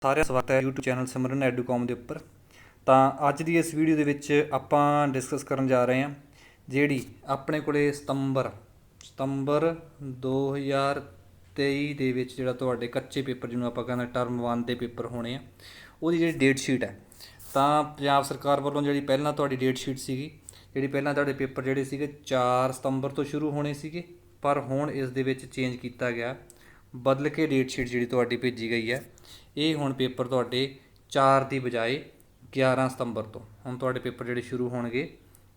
ਸਾਰਿਆਂ ਦਾ ਸਵਾਗਤ ਹੈ YouTube ਚੈਨਲ ਸਿਮਰਨ ਐਡੂਕॉम ਦੇ ਉੱਪਰ। ਤਾਂ ਅੱਜ ਦੀ ਇਸ ਵੀਡੀਓ ਦੇ ਵਿੱਚ ਆਪਾਂ ਡਿਸਕਸ ਕਰਨ ਜਾ ਰਹੇ ਹਾਂ ਜਿਹੜੀ ਆਪਣੇ ਕੋਲੇ ਸਤੰਬਰ 2023 ਦੇ ਵਿੱਚ ਜਿਹੜਾ ਤੁਹਾਡੇ ਕੱਚੇ ਪੇਪਰ ਜਿਹਨੂੰ ਆਪਾਂ ਕਹਿੰਦੇ ਟਰਮ 1 ਦੇ ਪੇਪਰ ਹੋਣੇ ਆ, ਉਹਦੀ ਜਿਹੜੀ ਡੇਟ ਸ਼ੀਟ ਹੈ ਤਾਂ ਪੰਜਾਬ ਸਰਕਾਰ ਵੱਲੋਂ ਜਿਹੜੀ ਪਹਿਲਾਂ ਤੁਹਾਡੀ ਡੇਟ ਸ਼ੀਟ ਸੀਗੀ, ਜਿਹੜੀ ਪਹਿਲਾਂ ਤੁਹਾਡੇ ਪੇਪਰ ਜਿਹੜੇ ਸੀਗੇ 4 ਸਤੰਬਰ ਤੋਂ ਸ਼ੁਰੂ ਹੋਣੇ ਸੀਗੇ, ਪਰ ਹੁਣ ਇਸ ਦੇ ਵਿੱਚ ਚੇਂਜ ਕੀਤਾ ਗਿਆ, ਬਦਲ ਕੇ ਡੇਟ ਸ਼ੀਟ ਜਿਹੜੀ ਤੁਹਾਡੀ ਭੇਜੀ ਗਈ ਹੈ। ਇਹ ਹੁਣ ਪੇਪਰ ਤੁਹਾਡੇ 4 ਦੀ ਬਜਾਏ 11 ਸਤੰਬਰ ਤੋਂ ਹੁਣ ਤੁਹਾਡੇ ਪੇਪਰ ਜਿਹੜੇ ਸ਼ੁਰੂ ਹੋਣਗੇ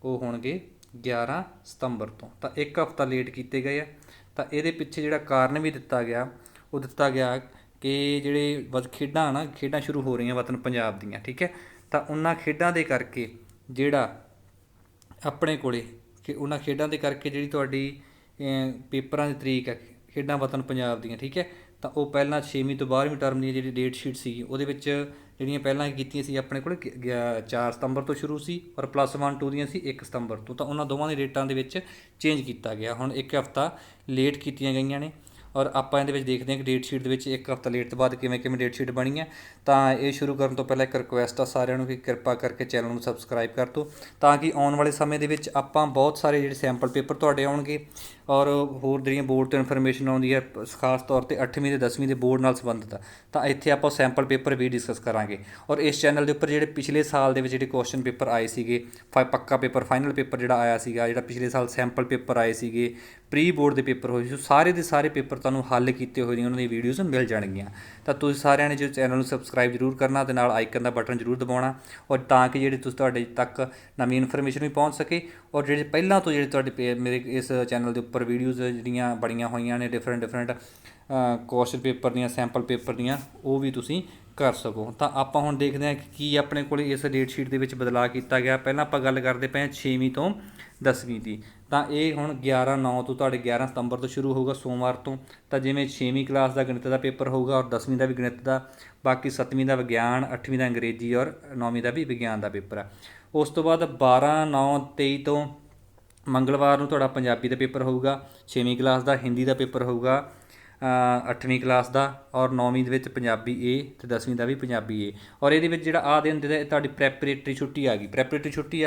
ਉਹ ਹੋਣਗੇ 11 ਸਤੰਬਰ ਤੋਂ। ਤਾਂ ਇੱਕ ਹਫ਼ਤਾ ਲੇਟ ਕੀਤੇ ਗਏ ਆ। ਤਾਂ ਇਹਦੇ ਪਿੱਛੇ ਜਿਹੜਾ ਕਾਰਨ ਵੀ ਦਿੱਤਾ ਗਿਆ ਉਹ ਦਿੱਤਾ ਗਿਆ ਕਿ ਜਿਹੜੇ ਖੇਡਾਂ ਸ਼ੁਰੂ ਹੋ ਰਹੀਆਂ ਵਤਨ ਪੰਜਾਬ ਦੀਆਂ, ਠੀਕ ਹੈ, ਤਾਂ ਉਹਨਾਂ ਖੇਡਾਂ ਦੇ ਕਰਕੇ ਜਿਹੜਾ ਆਪਣੇ ਕੋਲੇ ਕਿ ਉਹਨਾਂ ਖੇਡਾਂ ਦੇ ਕਰਕੇ ਜਿਹੜੀ ਤੁਹਾਡੀ ਪੇਪਰਾਂ ਦੀ ਤਰੀਕ ਹੈ ਖੇਡਾਂ ਵਤਨ ਪੰਜਾਬ ਦੀਆਂ, ਠੀਕ ਹੈ, ਤਾਂ ਉਹ ਪਹਿਲਾਂ 6ਵੀਂ ਤੋਂ 12ਵੀਂ ਟਰਮ ਦੀ ਜਿਹੜੀ ਡੇਟ ਸ਼ੀਟ ਸੀਗੀ ਉਹਦੇ ਵਿੱਚ ਜਿਹੜੀਆਂ ਪਹਿਲਾਂ ਕੀਤੀਆਂ ਸੀ ਆਪਣੇ ਕੋਲ 4 ਸਤੰਬਰ ਤੋਂ ਸ਼ੁਰੂ ਸੀ ਔਰ +1 2 ਦੀਆਂ ਸੀ 1 ਸਤੰਬਰ ਤੋਂ। ਤਾਂ ਉਹਨਾਂ ਦੋਵਾਂ ਦੀ ਡੇਟਾਂ ਦੇ ਵਿੱਚ ਚੇਂਜ ਕੀਤਾ ਗਿਆ, ਹੁਣ ਇੱਕ ਹਫ਼ਤਾ ਲੇਟ ਕੀਤੀਆਂ ਗਈਆਂ ਨੇ। ਔਰ ਆਪਾਂ ਇਹਦੇ ਵਿੱਚ ਦੇਖਦੇ ਹਾਂ ਕਿ ਡੇਟ ਸ਼ੀਟ ਦੇ ਵਿੱਚ ਇੱਕ ਹਫ਼ਤਾ ਲੇਟ ਤੋਂ ਬਾਅਦ ਕਿਵੇਂ ਡੇਟ ਸ਼ੀਟ ਬਣੀ ਹੈ। ਤਾਂ ਇਹ ਸ਼ੁਰੂ ਕਰਨ ਤੋਂ ਪਹਿਲਾਂ ਇੱਕ ਰਿਕੁਐਸਟ ਆ ਸਾਰਿਆਂ ਨੂੰ ਕਿ ਕਿਰਪਾ ਕਰਕੇ ਚੈਨਲ ਨੂੰ ਸਬਸਕ੍ਰਾਈਬ ਕਰ ਦਿਓ, ਤਾਂ ਕਿ ਆਉਣ ਵਾਲੇ ਸਮੇਂ ਦੇ ਵਿੱਚ ਆਪਾਂ ਬਹੁਤ ਸਾਰੇ ਜਿਹੜੇ ਸੈਂਪਲ ਪੇਪਰ ਤੁਹਾਡੇ ਆਉਣਗੇ ਔਰ ਹੋਰ ਜਿਹੜੀਆਂ ਬੋਰਡ ਤੋਂ ਇਨਫੋਰਮੇਸ਼ਨ ਆਉਂਦੀ ਹੈ ਖਾਸ ਤੌਰ 'ਤੇ 8ਵੀਂ ਅਤੇ 10ਵੀਂ ਦੇ ਬੋਰਡ ਨਾਲ ਸੰਬੰਧਿਤ ਆ, ਤਾਂ ਇੱਥੇ ਆਪਾਂ ਸੈਂਪਲ ਪੇਪਰ ਵੀ ਡਿਸਕਸ ਕਰਾਂਗੇ। ਔਰ ਇਸ ਚੈਨਲ ਦੇ ਉੱਪਰ ਜਿਹੜੇ ਪਿਛਲੇ ਸਾਲ ਦੇ ਵਿੱਚ ਜਿਹੜੇ ਕੁਐਸਚਨ ਪੇਪਰ ਆਏ ਸੀਗੇ, ਪੱਕਾ ਪੇਪਰ ਫਾਈਨਲ ਪੇਪਰ ਜਿਹੜਾ ਆਇਆ ਸੀਗਾ, ਜਿਹੜਾ ਪਿਛਲੇ ਸਾਲ ਸੈਂਪਲ ਪੇਪਰ ਆਏ ਸੀਗੇ, ਪ੍ਰੀ ਬੋਰਡ ਦੇ ਪੇਪਰ ਹੋਏ ਸੀ, ਸਾਰੇ ਦੇ ਸਾਰੇ ਪੇਪਰ ਤੁਹਾਨੂੰ ਹੱਲ ਕੀਤੇ ਹੋਏ ਨੇ ਉਹਨਾਂ ਦੀ ਵੀਡੀਓਜ਼ ਮਿਲ ਜਾਣਗੀਆਂ। ਤਾਂ ਤੁਸੀਂ ਸਾਰਿਆਂ ਨੇ ਜੋ ਚੈਨਲ ਨੂੰ ਸਬਸਕ੍ਰਾਈਬ ਜ਼ਰੂਰ ਕਰਨਾ ਅਤੇ ਨਾਲ ਆਈਕਨ ਦਾ ਬਟਨ ਜ਼ਰੂਰ ਦਬਾਉਣਾ, ਔਰ ਤਾਂ ਕਿ ਜਿਹੜੇ ਤੁਹਾਡੇ ਤੱਕ ਨਵੀਂ ਇਨਫੋਰਮੇਸ਼ਨ ਵੀ ਪਹੁੰਚ ਸਕੇ। ਔਰ ਜਿਹੜੇ ਪਹਿਲਾਂ ਤੋਂ ਜਿਹੜੇ ਤੁਹਾਡੇ ਮੇਰੇ ਇਸ ਚੈਨਲ ਦੇ ਉੱਪਰ ਵੀਡੀਓਜ਼ ਜਿਹੜੀਆਂ ਬਣੀਆਂ ਹੋਈਆਂ ਨੇ ਡਿਫਰੈਂਟ ਕੁਐਸਚਨ ਪੇਪਰ ਦੀਆਂ ਸੈਂਪਲ ਪੇਪਰ ਦੀਆਂ, ਉਹ ਵੀ ਤੁਸੀਂ ਕਰ ਸਕੋ। ਤਾਂ ਆਪਾਂ ਹੁਣ ਦੇਖਦੇ ਹਾਂ ਕਿ ਕੀ ਆਪਣੇ ਕੋਲ ਇਸ ਡੇਟ ਸ਼ੀਟ ਦੇ ਵਿੱਚ ਬਦਲਾਅ ਕੀਤਾ ਗਿਆ। ਪਹਿਲਾਂ ਆਪਾਂ ਗੱਲ ਕਰਦੇ ਪਏ ਹਾਂ 6ਵੀਂ ਤੋਂ 10ਵੀਂ ਦੀ, ਤਾਂ ਇਹ ਹੁਣ 11/9 ਤੋਂ ਤੁਹਾਡੇ 11 ਸਤੰਬਰ ਤੋਂ ਸ਼ੁਰੂ ਹੋਊਗਾ ਸੋਮਵਾਰ ਤੋਂ। ਤਾਂ ਜਿਵੇਂ 6ਵੀਂ ਕਲਾਸ ਦਾ ਗਣਿਤ ਦਾ ਪੇਪਰ ਹੋਊਗਾ ਔਰ 10ਵੀਂ ਦਾ ਵੀ ਗਣਿਤ ਦਾ, ਬਾਕੀ 7ਵੀਂ ਦਾ ਵਿਗਿਆਨ, 8ਵੀਂ ਦਾ ਅੰਗਰੇਜ਼ੀ ਔਰ 9ਵੀਂ ਦਾ ਵੀ ਵਿਗਿਆਨ ਦਾ ਪੇਪਰ ਹੈ। ਉਸ ਤੋਂ ਬਾਅਦ 12/9/23 ਤੋਂ ਮੰਗਲਵਾਰ ਨੂੰ ਤੁਹਾਡਾ ਪੰਜਾਬੀ ਦਾ ਪੇਪਰ ਹੋਊਗਾ, 6ਵੀਂ ਕਲਾਸ ਦਾ ਹਿੰਦੀ ਦਾ ਪੇਪਰ ਹੋਊਗਾ 8ਵੀਂ ਕਲਾਸ ਦਾ, ਔਰ 9ਵੀਂ ਦੇ ਵਿੱਚ ਪੰਜਾਬੀ ਏ ਅਤੇ 10ਵੀਂ ਦਾ ਵੀ ਪੰਜਾਬੀ ਏ। ਔਰ ਇਹਦੇ ਵਿੱਚ ਜਿਹੜਾ ਆਹ ਦਿਨ ਦੇ ਤੁਹਾਡੀ ਪ੍ਰੈਪਰੇਟਰੀ ਛੁੱਟੀ ਆ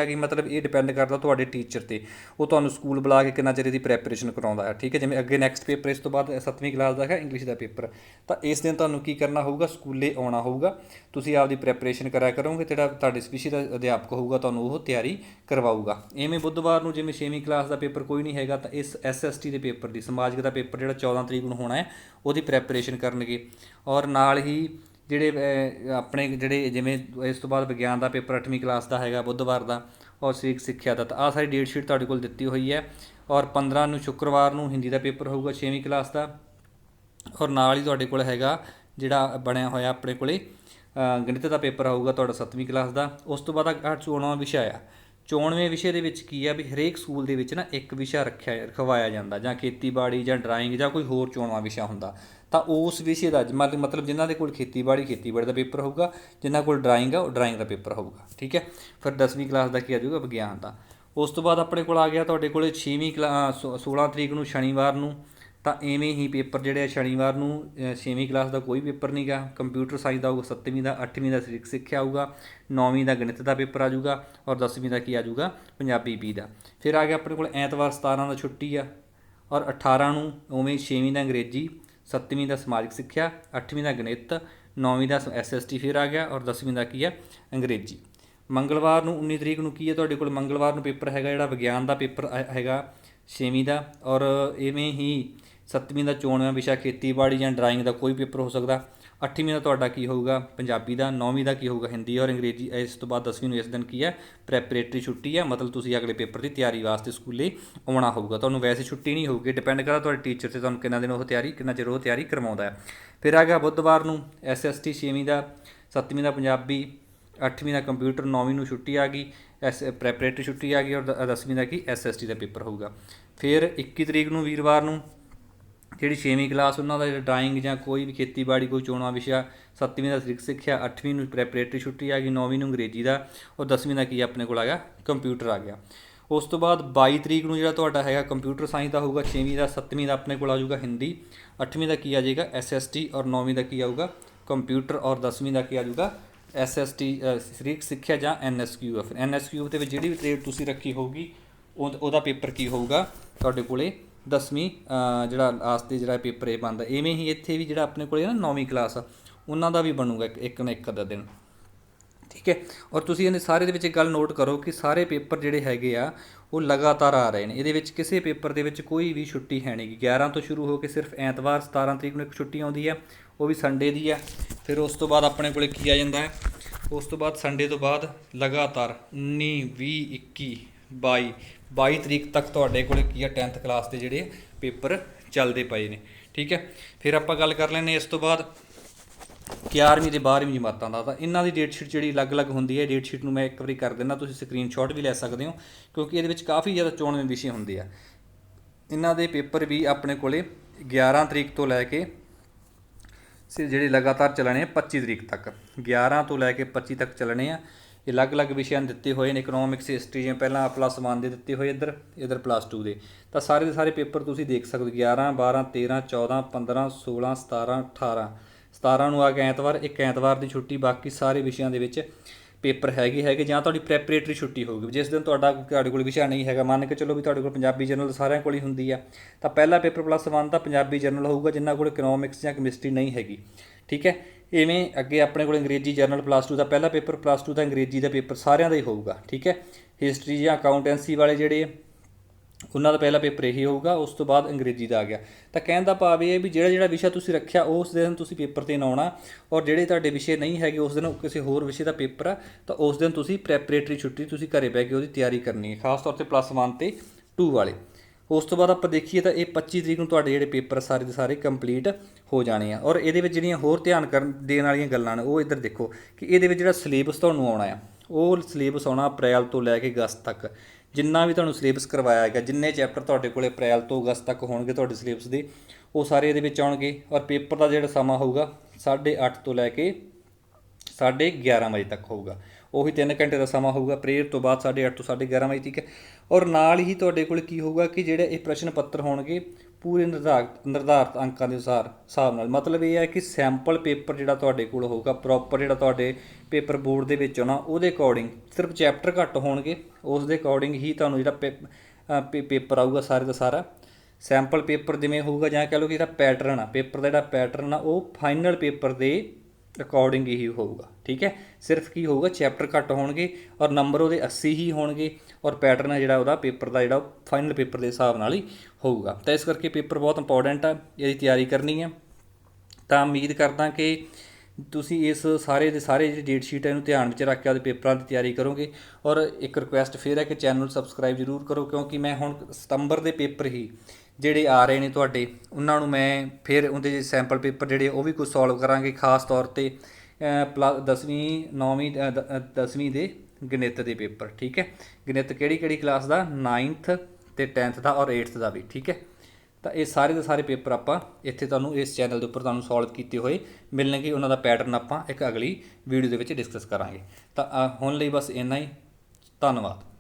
ਗਈ, ਮਤਲਬ ਇਹ ਡਿਪੈਂਡ ਕਰਦਾ ਤੁਹਾਡੇ ਟੀਚਰ 'ਤੇ, ਉਹ ਤੁਹਾਨੂੰ ਸਕੂਲ ਬੁਲਾ ਕੇ ਕਿੰਨਾ ਚਿਰ ਇਹਦੀ ਪ੍ਰੈਪਰੇਸ਼ਨ ਕਰਾਉਂਦਾ ਹੈ, ਠੀਕ ਹੈ। ਜਿਵੇਂ ਅੱਗੇ ਨੈਕਸਟ ਪੇਪਰ ਇਸ ਤੋਂ ਬਾਅਦ 7ਵੀਂ ਕਲਾਸ ਦਾ ਹੈ ਇੰਗਲਿਸ਼ ਦਾ ਪੇਪਰ, ਤਾਂ ਇਸ ਦਿਨ ਤੁਹਾਨੂੰ ਕੀ ਕਰਨਾ ਹੋਊਗਾ, ਸਕੂਲੇ ਆਉਣਾ ਹੋਊਗਾ, ਤੁਸੀਂ ਆਪਦੀ ਪ੍ਰੈਪਰੇਸ਼ਨ ਕਰਿਆ ਕਰੋਗੇ, ਜਿਹੜਾ ਤੁਹਾਡੇ ਵਿਸ਼ੇ ਦਾ ਅਧਿਆਪਕ ਹੋਊਗਾ ਤੁਹਾਨੂੰ ਉਹ ਤਿਆਰੀ ਕਰਵਾਊਗਾ। ਇਵੇਂ ਬੁੱਧਵਾਰ ਨੂੰ ਜਿਵੇਂ 6ਵੀਂ ਕਲਾਸ ਦਾ ਪੇਪਰ ਕੋਈ ਨਹੀਂ ਹੈਗਾ, ਤਾਂ ਇਸ SST ਦੇ ਪੇਪਰ ਦੀ ਸਮਾਜਿਕ ਦਾ ਪੇਪਰ ਜਿਹੜਾ 14 ਤਰੀਕ ਨੂੰ ਹੋਣਾ ਹੈ ਉਹਦੀ ਪ੍ਰੈਪਰੇਸ਼ਨ ਕਰਨਗੇ। ਔਰ ਨਾਲ ਹੀ ਜਿਹੜੇ ਆਪਣੇ ਜਿਹੜੇ ਜਿਵੇਂ ਇਸ ਤੋਂ ਬਾਅਦ ਵਿਗਿਆਨ ਦਾ ਪੇਪਰ 8ਵੀਂ ਕਲਾਸ ਦਾ ਹੈਗਾ ਬੁੱਧਵਾਰ ਦਾ, ਔਰ ਸਰੀਰਕ ਸਿੱਖਿਆ ਦਾ, ਤਾਂ ਆਹ ਸਾਰੀ ਡੇਟ ਸ਼ੀਟ ਤੁਹਾਡੇ ਕੋਲ ਦਿੱਤੀ ਹੋਈ ਹੈ। ਔਰ 15 ਨੂੰ ਸ਼ੁੱਕਰਵਾਰ ਨੂੰ ਹਿੰਦੀ ਦਾ ਪੇਪਰ ਹੋਊਗਾ 6ਵੀਂ ਕਲਾਸ ਦਾ, ਔਰ ਨਾਲ ਹੀ ਤੁਹਾਡੇ ਕੋਲ ਹੈਗਾ ਜਿਹੜਾ ਬਣਿਆ ਹੋਇਆ ਆਪਣੇ ਕੋਲੇ ਗਣਿਤ ਦਾ ਪੇਪਰ ਆਊਗਾ ਤੁਹਾਡਾ 7ਵੀਂ ਕਲਾਸ ਦਾ। ਉਸ ਤੋਂ ਬਾਅਦ 94ਵਾਂ ਵਿਸ਼ਾ ਆ। 94ਵੇਂ ਵਿਸ਼ੇ ਦੇ ਵਿੱਚ ਕੀ ਆ ਵੀ ਹਰੇਕ ਸਕੂਲ ਦੇ ਵਿੱਚ ਨਾ ਇੱਕ ਵਿਸ਼ਾ ਰਖਵਾਇਆ ਜਾਂਦਾ, ਜਾਂ ਖੇਤੀਬਾੜੀ ਜਾਂ ਡਰਾਇੰਗ ਜਾਂ ਕੋਈ ਹੋਰ 94ਵਾਂ ਵਿਸ਼ਾ ਹੁੰਦਾ, ਤਾਂ ਉਸ ਵਿਸ਼ੇ ਦਾ ਮਤਲਬ ਜਿਨ੍ਹਾਂ ਦੇ ਕੋਲ ਖੇਤੀਬਾੜੀ ਦਾ ਪੇਪਰ ਹੋਊਗਾ, ਜਿਨ੍ਹਾਂ ਕੋਲ ਡਰਾਇੰਗ ਆ ਉਹ ਡਰਾਇੰਗ ਦਾ ਪੇਪਰ ਹੋਊਗਾ, ਠੀਕ ਹੈ। ਫਿਰ 10ਵੀਂ ਕਲਾਸ ਦਾ ਕੀ ਆ ਜਾਊਗਾ, ਵਿਗਿਆਨ ਦਾ। ਉਸ ਤੋਂ ਬਾਅਦ ਆਪਣੇ ਕੋਲ ਆ ਗਿਆ ਤੁਹਾਡੇ ਕੋਲ 16 ਤਰੀਕ ਨੂੰ ਸ਼ਨੀਵਾਰ ਨੂੰ, ਤਾਂ ਇਵੇਂ ਹੀ ਪੇਪਰ ਜਿਹੜੇ ਸ਼ਨੀਵਾਰ ਨੂੰ 6ਵੀਂ ਕਲਾਸ ਦਾ ਕੋਈ ਪੇਪਰ ਨਹੀਂ ਗਾ, ਕੰਪਿਊਟਰ ਸਾਇੰਸ ਦਾ ਆਊਗਾ 7ਵੀਂ ਦਾ, 8ਵੀਂ ਦਾ ਸਰੀਰਕ ਸਿੱਖਿਆ ਆਊਗਾ, 9ਵੀਂ ਦਾ ਗਣਿਤ ਦਾ ਪੇਪਰ ਆ ਜਾਊਗਾ, ਔਰ 10ਵੀਂ ਦਾ ਕੀ ਆ ਜਾਊਗਾ, ਪੰਜਾਬੀ B ਦਾ। ਫਿਰ ਆ ਗਿਆ ਆਪਣੇ ਕੋਲ ਐਤਵਾਰ 17 ਦਾ ਛੁੱਟੀ ਆ, ਔਰ 18 ਨੂੰ ਉਵੇਂ 6ਵੀਂ ਦਾ ਅੰਗਰੇਜ਼ੀ, 7ਵੀਂ ਦਾ ਸਮਾਜਿਕ ਸਿੱਖਿਆ, 8ਵੀਂ ਦਾ ਗਣਿਤ, 9ਵੀਂ ਦਾ SST ਫਿਰ ਆ ਗਿਆ, ਔਰ 10ਵੀਂ ਦਾ ਕੀ ਆ, ਅੰਗਰੇਜ਼ੀ। ਮੰਗਲਵਾਰ ਨੂੰ 19 ਤਰੀਕ ਨੂੰ ਕੀ ਹੈ ਤੁਹਾਡੇ ਕੋਲ, ਮੰਗਲਵਾਰ ਨੂੰ ਪੇਪਰ ਹੈਗਾ ਜਿਹੜਾ ਵਿਗਿਆਨ ਦਾ ਪੇਪਰ ਹੈਗਾ 6ਵੀਂ ਦਾ, ਔਰ ਇਵੇਂ ਹੀ 7ਵੀਂ ਦਾ 94ਵਾਂ ਵਿਸ਼ਾ ਖੇਤੀਬਾੜੀ ਜਾਂ ਡਰਾਇੰਗ ਦਾ ਕੋਈ ਪੇਪਰ ਹੋ ਸਕਦਾ, 8ਵੀਂ ਦਾ ਤੁਹਾਡਾ ਕੀ ਹੋਊਗਾ, ਪੰਜਾਬੀ ਦਾ, 9ਵੀਂ ਦਾ ਕੀ ਹੋਊਗਾ, ਹਿੰਦੀ ਔਰ ਅੰਗਰੇਜ਼ੀ। ਇਸ ਤੋਂ ਬਾਅਦ 10ਵੀਂ ਨੂੰ ਇਸ ਦਿਨ ਕੀ ਹੈ, ਪ੍ਰੈਪਰੇਟਰੀ ਛੁੱਟੀ ਹੈ, ਮਤਲਬ ਤੁਸੀਂ ਅਗਲੇ ਪੇਪਰ ਦੀ ਤਿਆਰੀ ਵਾਸਤੇ ਸਕੂਲੇ ਆਉਣਾ ਹੋਊਗਾ। ਤੁਹਾਨੂੰ ਵੈਸੇ ਛੁੱਟੀ ਨਹੀਂ ਹੋਊਗੀ, ਡਿਪੈਂਡ ਕਰਦਾ ਤੁਹਾਡੇ ਟੀਚਰ 'ਤੇ, ਤੁਹਾਨੂੰ ਕਿੰਨਾ ਚਿਰ ਉਹ ਤਿਆਰੀ ਕਰਵਾਉਂਦਾ ਹੈ। ਫਿਰ ਆ ਗਿਆ ਬੁੱਧਵਾਰ ਨੂੰ SST 6ਵੀਂ ਦਾ, 7ਵੀਂ ਦਾ ਪੰਜਾਬੀ, 8ਵੀਂ ਦਾ ਕੰਪਿਊਟਰ, 9ਵੀਂ ਨੂੰ ਛੁੱਟੀ ਆ ਗਈ, ਪ੍ਰੈਪਰੇਟਰੀ ਛੁੱਟੀ ਆ ਗਈ, ਔਰ 10ਵੀਂ ਦਾ ਕੀ SST ਦਾ ਪੇਪਰ ਹੋਊਗਾ। ਫਿਰ 21 ਤਰੀਕ ਨੂੰ ਵੀਰਵਾਰ ਨੂੰ ਜਿਹੜੀ 6ਵੀਂ ਕਲਾਸ ਉਹਨਾਂ ਦਾ ਜਿਹੜਾ ਡਰਾਇੰਗ ਜਾਂ ਕੋਈ ਵੀ ਖੇਤੀਬਾੜੀ ਕੋਈ 94ਵਾਂ ਵਿਸ਼ਾ, 7ਵੀਂ ਦਾ ਸਰੀਰਕ ਸਿੱਖਿਆ, 8ਵੀਂ ਨੂੰ ਪ੍ਰੈਪਰੇਟਰੀ ਛੁੱਟੀ ਆ ਗਈ, 9ਵੀਂ ਨੂੰ ਅੰਗਰੇਜ਼ੀ ਦਾ, ਔਰ 10ਵੀਂ ਦਾ ਕੀ ਆਪਣੇ ਕੋਲ ਆ ਗਿਆ, ਕੰਪਿਊਟਰ ਆ ਗਿਆ। ਉਸ ਤੋਂ ਬਾਅਦ 22 ਤਰੀਕ ਨੂੰ ਜਿਹੜਾ ਤੁਹਾਡਾ ਹੈਗਾ ਕੰਪਿਊਟਰ ਸਾਇੰਸ ਦਾ ਹੋਊਗਾ 6ਵੀਂ ਦਾ, 7ਵੀਂ ਦਾ ਆਪਣੇ ਕੋਲ ਆ ਜਾਊਗਾ ਹਿੰਦੀ, 8ਵੀਂ ਦਾ ਕੀ ਆ ਜਾਏਗਾ SST, ਔਰ 9ਵੀਂ ਦਾ ਕੀ ਆਊਗਾ ਕੰਪਿਊਟਰ ਔਰ 10ਵੀਂ ਦਾ ਕੀ ਆ ਜਾਊਗਾ SST ਸਰੀਰਕ ਸਿੱਖਿਆ ਜਾਂ NSQF। NSQF ਦੇ ਵਿੱਚ ਜਿਹੜੀ ਵੀ ਟ੍ਰੇਡ ਤੁਸੀਂ ਰੱਖੀ ਹੋਊਗੀ ਉਹਦਾ ਪੇਪਰ ਕੀ ਹੋਊਗਾ ਤੁਹਾਡੇ ਕੋਲੇ 10ਵੀਂ ਜਿਹੜਾ ਲਾਸਟ ਦੇ ਜਿਹੜਾ ਪੇਪਰ ਇਹ ਬਣਦਾ। ਇਵੇਂ ਹੀ ਇੱਥੇ ਵੀ ਜਿਹੜਾ ਆਪਣੇ ਕੋਲੇ ਨਾ 9ਵੀਂ ਕਲਾਸ ਆ ਉਹਨਾਂ ਦਾ ਵੀ ਬਣੂਗਾ ਇੱਕ ਨਾ ਇੱਕ ਅੱਧਾ ਦਿਨ, ਠੀਕ ਹੈ। ਔਰ ਤੁਸੀਂ ਇਹਦੇ ਸਾਰੇ ਦੇ ਵਿੱਚ ਇੱਕ ਗੱਲ ਨੋਟ ਕਰੋ ਕਿ ਸਾਰੇ ਪੇਪਰ ਜਿਹੜੇ ਹੈਗੇ ਆ ਉਹ ਲਗਾਤਾਰ ਆ ਰਹੇ ਨੇ। ਇਹਦੇ ਵਿੱਚ ਕਿਸੇ ਪੇਪਰ ਦੇ ਵਿੱਚ ਕੋਈ ਵੀ ਛੁੱਟੀ ਹੈ ਨਹੀਂ ਗੀ। 11 ਤੋਂ ਸ਼ੁਰੂ ਹੋ ਕੇ ਸਿਰਫ ਐਤਵਾਰ 17 ਤਰੀਕ ਨੂੰ ਇੱਕ ਛੁੱਟੀ ਆਉਂਦੀ ਹੈ, ਉਹ ਵੀ ਸੰਡੇ ਦੀ ਆ। ਫਿਰ ਉਸ ਤੋਂ ਬਾਅਦ ਆਪਣੇ ਕੋਲੇ ਕੀ ਆ ਜਾਂਦਾ ਹੈ, ਉਸ ਤੋਂ ਬਾਅਦ ਸੰਡੇ ਤੋਂ ਬਾਅਦ ਲਗਾਤਾਰ 19 20 21 22 ਤਰੀਕ ਤੱਕ ਤੁਹਾਡੇ ਕੋਲੇ ਕੀ ਆ 10th ਕਲਾਸ ਦੇ ਜਿਹੜੇ ਪੇਪਰ ਚੱਲਦੇ ਪਏ ਨੇ, ਠੀਕ ਹੈ। ਫਿਰ ਆਪਾਂ ਗੱਲ ਕਰ ਲੈਂਦੇ ਇਸ ਤੋਂ ਬਾਅਦ 11ਵੀਂ ਤੇ 12ਵੀਂ ਜਮਾਤਾਂ ਦਾ। ਤਾਂ ਇਹਨਾਂ ਦੀ ਡੇਟ ਸ਼ੀਟ ਜਿਹੜੀ ਅਲੱਗ-ਅਲੱਗ ਹੁੰਦੀ ਹੈ। ਡੇਟ ਸ਼ੀਟ ਨੂੰ ਮੈਂ ਇੱਕ ਵਾਰੀ ਕਰ ਦਿੰਦਾ, ਤੁਸੀਂ ਸਕਰੀਨਸ਼ਾਟ ਵੀ ਲੈ ਸਕਦੇ ਹੋ ਕਿਉਂਕਿ ਇਹਦੇ ਵਿੱਚ ਕਾਫੀ ਜ਼ਿਆਦਾ ਚੋਣਵੇਂ ਵਿਸ਼ੇ ਹੁੰਦੇ ਆ। ਇਹਨਾਂ ਦੇ ਪੇਪਰ ਵੀ ਆਪਣੇ ਕੋਲੇ 11 ਤਰੀਕ ਤੋਂ ਲੈ ਕੇ ਜਿਹੜੇ ਲਗਾਤਾਰ ਚੱਲਣੇ ਆ 25 ਤਰੀਕ ਤੱਕ, 11 ਤੋਂ ਲੈ ਕੇ 25 ਤੱਕ ਚੱਲਣੇ ਆ। ਇਹ ਅਲੱਗ-ਅਲੱਗ ਵਿਸ਼ਿਆਂ ਦੇ ਦਿੱਤੇ ਹੋਏ ਨੇ। ਇਕਨੋਮਿਕਸ, ਹਿਸਟਰੀ, ਜਿਵੇਂ ਪਹਿਲਾਂ +1 ਦੇ ਦਿੱਤੇ ਹੋਏ ਇੱਧਰ +2 ਦੇ। ਤਾਂ ਸਾਰੇ ਦੇ ਸਾਰੇ ਪੇਪਰ ਤੁਸੀਂ ਦੇਖ ਸਕਦੇ ਹੋ 11 12 13 14 15 16 17 18 17 ਨੂੰ ਆ ਕੇ ਐਤਵਾਰ, ਇੱਕ ਐਤਵਾਰ ਦੀ ਛੁੱਟੀ। ਬਾਕੀ ਸਾਰੇ ਵਿਸ਼ਿਆਂ ਦੇ ਵਿੱਚ ਪੇਪਰ ਹੈਗੇ ਜਾਂ ਤੁਹਾਡੀ ਪ੍ਰੈਪਰੇਟਰੀ ਛੁੱਟੀ ਹੋਊਗੀ ਜਿਸ ਦਿਨ ਤੁਹਾਡੇ ਕੋਲ ਵਿਸ਼ਾ ਨਹੀਂ ਹੈਗਾ। ਮੰਨ ਕੇ ਚਲੋ ਵੀ ਤੁਹਾਡੇ ਕੋਲ ਪੰਜਾਬੀ ਜਰਨਲ ਸਾਰਿਆਂ ਕੋਲ ਹੀ ਹੁੰਦੀ ਆ, ਤਾਂ ਪਹਿਲਾ ਪੇਪਰ +1 ਦਾ ਪੰਜਾਬੀ ਜਰਨਲ ਹੋਊਗਾ ਜਿਨ੍ਹਾਂ ਕੋਲ ਇਕਨੋਮਿਕਸ ਜਾਂ ਕੈਮਿਸਟਰੀ ਨਹੀਂ ਹੈਗੀ, ਠੀਕ ਹੈ। ਇਵੇਂ ਅੱਗੇ ਆਪਣੇ ਕੋਲ ਅੰਗਰੇਜ਼ੀ ਜਰਨਲ +2 ਦਾ ਪਹਿਲਾ ਪੇਪਰ, +2 ਦਾ ਅੰਗਰੇਜ਼ੀ ਦਾ ਪੇਪਰ ਸਾਰਿਆਂ ਦਾ ਹੀ ਹੋਊਗਾ, ਠੀਕ ਹੈ। ਹਿਸਟਰੀ ਜਾਂ ਅਕਾਊਂਟੈਂਸੀ ਵਾਲੇ ਜਿਹੜੇ ਉਹਨਾਂ ਦਾ ਪਹਿਲਾ ਪੇਪਰ ਇਹੀ ਹੋਊਗਾ, ਉਸ ਤੋਂ ਬਾਅਦ ਅੰਗਰੇਜ਼ੀ ਦਾ ਆ ਗਿਆ। ਤਾਂ ਕਹਿਣ ਦਾ ਭਾਵ ਇਹ ਹੈ ਵੀ ਜਿਹੜਾ ਵਿਸ਼ਾ ਤੁਸੀਂ ਰੱਖਿਆ ਉਸ ਦਿਨ ਤੁਸੀਂ ਪੇਪਰ 'ਤੇ ਨਾ ਆਉਣਾ, ਔਰ ਜਿਹੜੇ ਤੁਹਾਡੇ ਵਿਸ਼ੇ ਨਹੀਂ ਹੈਗੇ ਉਸ ਦਿਨ ਕਿਸੇ ਹੋਰ ਵਿਸ਼ੇ ਦਾ ਪੇਪਰ ਆ ਤਾਂ ਉਸ ਦਿਨ ਤੁਸੀਂ ਪ੍ਰੈਪਰੇਟਰੀ ਛੁੱਟੀ ਤੁਸੀਂ ਘਰੇ ਬਹਿ ਕੇ ਉਹਦੀ ਤਿਆਰੀ ਕਰਨੀ ਹੈ, ਖਾਸ ਤੌਰ 'ਤੇ +1 ਤੇ 2 ਵਾਲੇ। ਉਸ ਤੋਂ ਬਾਅਦ ਆਪਾਂ ਦੇਖੀਏ ਤਾਂ ਇਹ 25 ਤਰੀਕ ਨੂੰ ਤੁਹਾਡੇ ਜਿਹੜੇ ਪੇਪਰ ਸਾਰੇ ਦੇ ਸਾਰੇ ਕੰਪਲੀਟ ਹੋ ਜਾਣੇ ਆ। ਔਰ ਇਹਦੇ ਵਿੱਚ ਜਿਹੜੀਆਂ ਹੋਰ ਧਿਆਨ ਦੇਣ ਵਾਲੀਆਂ ਗੱਲਾਂ ਨੇ ਉਹ ਇੱਧਰ ਦੇਖੋ ਕਿ ਇਹਦੇ ਵਿੱਚ ਜਿਹੜਾ ਸਿਲੇਬਸ ਤੁਹਾਨੂੰ ਆਉਣਾ ਆ ਉਹ ਸਿਲੇਬਸ ਆਉਣਾ ਅਪ੍ਰੈਲ ਤੋਂ ਲੈ ਕੇ ਅਗਸਤ ਤੱਕ। ਜਿੰਨਾ ਵੀ ਤੁਹਾਨੂੰ ਸਿਲੇਬਸ ਕਰਵਾਇਆ ਗਿਆ, ਜਿੰਨੇ ਚੈਪਟਰ ਤੁਹਾਡੇ ਕੋਲ ਅਪ੍ਰੈਲ ਤੋਂ ਅਗਸਤ ਤੱਕ ਹੋਣਗੇ ਤੁਹਾਡੇ ਸਿਲੇਬਸ ਦੇ, ਉਹ ਸਾਰੇ ਇਹਦੇ ਵਿੱਚ ਆਉਣਗੇ। ਔਰ ਪੇਪਰ ਦਾ ਜਿਹੜਾ ਸਮਾਂ ਹੋਊਗਾ 8:30 ਤੋਂ ਲੈ ਕੇ 11:30 ਵਜੇ ਤੱਕ ਹੋਊਗਾ। ਉਹੀ 3 ਘੰਟੇ ਦਾ ਸਮਾਂ ਹੋਊਗਾ ਪ੍ਰੇਅਰ ਤੋਂ ਬਾਅਦ 8:30 ਤੋਂ 11:30 ਵਜੇ, ਠੀਕ ਹੈ। ਔਰ ਨਾਲ ਹੀ ਤੁਹਾਡੇ ਕੋਲ ਕੀ ਹੋਊਗਾ ਕਿ ਜਿਹੜੇ ਇਹ ਪ੍ਰਸ਼ਨ ਪੱਤਰ ਹੋਣਗੇ ਪੂਰੇ ਨਿਰਧਾਰਿਤ ਅੰਕਾਂ ਦੇ ਹਿਸਾਬ ਨਾਲ। ਮਤਲਬ ਇਹ ਹੈ ਕਿ ਸੈਂਪਲ ਪੇਪਰ ਜਿਹੜਾ ਤੁਹਾਡੇ ਕੋਲ ਹੋਊਗਾ ਪ੍ਰੋਪਰ, ਜਿਹੜਾ ਤੁਹਾਡੇ ਪੇਪਰ ਬੋਰਡ ਦੇ ਵਿੱਚ ਆਉਣਾ ਉਹਦੇ ਅਕੋਰਡਿੰਗ ਸਿਰਫ ਚੈਪਟਰ ਘੱਟ ਹੋਣਗੇ, ਉਸ ਦੇ ਅਕੋਰਡਿੰਗ ਹੀ ਤੁਹਾਨੂੰ ਜਿਹੜਾ ਪੇਪਰ ਆਊਗਾ ਸਾਰੇ ਦਾ ਸਾਰਾ। ਸੈਂਪਲ ਪੇਪਰ ਜਿਵੇਂ ਹੋਊਗਾ ਜਾਂ ਕਹਿ ਲਓ ਕਿ ਜਿਹੜਾ ਪੈਟਰਨ ਆ ਪੇਪਰ ਦਾ, ਜਿਹੜਾ ਪੈਟਰਨ ਆ ਉਹ ਫਾਈਨਲ ਪੇਪਰ ਦੇ ਅਕੋਰਡਿੰਗ ਹੀ ਹੋਊਗਾ, ਠੀਕ ਹੈ। ਸਿਰਫ ਕੀ ਹੋਊਗਾ ਚੈਪਟਰ ਘੱਟ ਹੋਣਗੇ ਔਰ ਨੰਬਰ ਉਹਦੇ 80 ਹੀ ਹੋਣਗੇ, ਔਰ ਪੈਟਰਨ ਜਿਹੜਾ ਉਹਦਾ ਪੇਪਰ ਦਾ ਜਿਹੜਾ ਫਾਈਨਲ ਪੇਪਰ ਦੇ ਹਿਸਾਬ ਨਾਲ ਹੀ ਹੋਊਗਾ। ਤਾਂ ਇਸ ਕਰਕੇ ਪੇਪਰ ਬਹੁਤ ਇੰਪੋਰਟੈਂਟ ਆ, ਇਹਦੀ ਤਿਆਰੀ ਕਰਨੀ ਹੈ। ਤਾਂ ਉਮੀਦ ਕਰਦਾ ਕਿ ਤੁਸੀਂ ਇਸ ਸਾਰੇ ਦੇ ਸਾਰੇ ਜਿਹੜੀ ਡੇਟ ਸ਼ੀਟ ਹੈ ਇਹਨੂੰ ਧਿਆਨ ਵਿੱਚ ਰੱਖ ਕੇ ਆਪਦੇ ਪੇਪਰਾਂ ਦੀ ਤਿਆਰੀ ਕਰੋਗੇ। ਔਰ ਇੱਕ ਰਿਕੁਐਸਟ ਫਿਰ ਹੈ ਕਿ ਚੈਨਲ ਨੂੰ ਸਬਸਕ੍ਰਾਈਬ ਜ਼ਰੂਰ ਕਰੋ ਕਿਉਂਕਿ ਮੈਂ ਹੁਣ ਸਤੰਬਰ ਦੇ ਪੇਪਰ ਹੀ ਜਿਹੜੇ ਆ ਰਹੇ ਨੇ ਤੁਹਾਡੇ ਉਹਨਾਂ ਨੂੰ ਮੈਂ ਫਿਰ ਉਹਦੇ ਸੈਂਪਲ ਪੇਪਰ ਜਿਹੜੇ ਉਹ ਵੀ ਕੁਝ ਸੋਲਵ ਕਰਾਂਗੇ, ਖਾਸ ਤੌਰ 'ਤੇ 10ਵੀਂ 9ਵੀਂ 10ਵੀਂ ਦੇ ਗਣਿਤ ਦੇ ਪੇਪਰ, ਠੀਕ ਹੈ। ਗਣਿਤ ਕਿਹੜੀ ਕਲਾਸ ਦਾ, 9th ਤੇ 10th ਦਾ ਔਰ 8th ਦਾ ਵੀ, ਠੀਕ ਹੈ। ਤਾਂ ਇਹ ਸਾਰੇ ਦੇ ਸਾਰੇ ਪੇਪਰ ਆਪਾਂ ਇੱਥੇ ਤੁਹਾਨੂੰ ਇਸ ਚੈਨਲ ਦੇ ਉੱਪਰ ਤੁਹਾਨੂੰ ਸੋਲਵ ਕੀਤੇ ਹੋਏ ਮਿਲਣਗੇ। ਉਹਨਾਂ ਦਾ ਪੈਟਰਨ ਆਪਾਂ ਇੱਕ ਅਗਲੀ ਵੀਡੀਓ ਦੇ ਵਿੱਚ ਡਿਸਕਸ ਕਰਾਂਗੇ। ਤਾਂ ਹੁਣ ਲਈ ਬਸ ਇੰਨਾ ਹੀ, ਧੰਨਵਾਦ।